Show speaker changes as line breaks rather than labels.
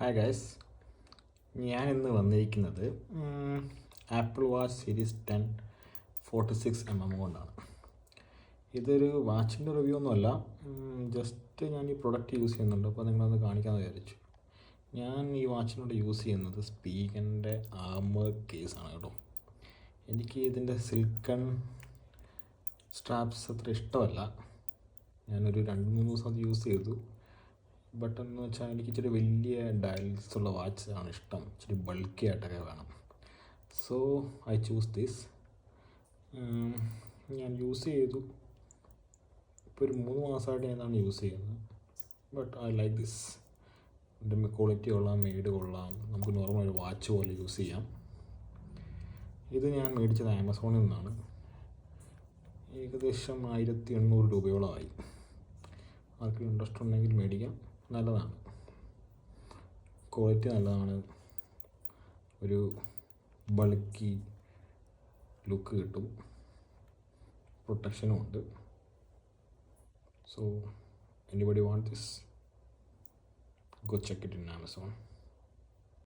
Hi guys, ഞാനിന്ന് വന്നിരിക്കുന്നത് apple watch series 10 46mm കൊണ്ടാണ്. ഇതൊരു വാച്ചിൻ്റെ റിവ്യൂ ഒന്നുമല്ല, ജസ്റ്റ് ഞാൻ ഈ പ്രൊഡക്റ്റ് യൂസ് ചെയ്യുന്നുണ്ട്, അപ്പോൾ നിങ്ങളൊന്ന് കാണിക്കാമെന്ന് വിചാരിച്ചു. ഞാൻ ഈ വാച്ചിനോട് യൂസ് ചെയ്യുന്നത് സ്പീക്കറിൻ്റെ ആർമർ കേസാണ് കേട്ടോ. എനിക്ക് ഇതിൻ്റെ സിൽക്കൺ സ്ട്രാപ്സ് അത്ര ഇഷ്ടമല്ല. ഞാനൊരു 2-3 ദിവസം അത് യൂസ് ചെയ്തു. ബട്ട് എന്ന് വെച്ചാൽ എനിക്ക് ഇച്ചിരി വലിയ ഡയൽസ് ഉള്ള വാച്ച് ആണ് ഇഷ്ടം, ഇച്ചിരി ബൾക്കി ആയിട്ടൊക്കെ വേണം. So I choose this. ഞാൻ യൂസ് ചെയ്തു, ഇപ്പോൾ ഒരു 3 മാസമായിട്ട് ഞാനാണ് യൂസ് ചെയ്യുന്നത്. But I like this. ഇതിൻ്റെ ക്വാളിറ്റി കൊള്ളാം, മെയ്ഡ് കൊള്ളാം, നമുക്ക് നോർമൽ ഒരു വാച്ച് പോലെ യൂസ് ചെയ്യാം. ഇത് ഞാൻ മേടിച്ചത് ആമസോണിൽ നിന്നാണ്. ഏകദേശം 1800 രൂപയോളമായി. ആർക്കും ഇൻട്രസ്റ്റ് ഉണ്ടെങ്കിൽ മേടിക്കാം, നല്ലതാണ്, ക്വാളിറ്റി നല്ലതാണ്, ഒരു ബൾക്കി ലുക്ക് കിട്ടും, പ്രൊട്ടക്ഷനും ഉണ്ട്. So anybody want this, go check it in Amazon.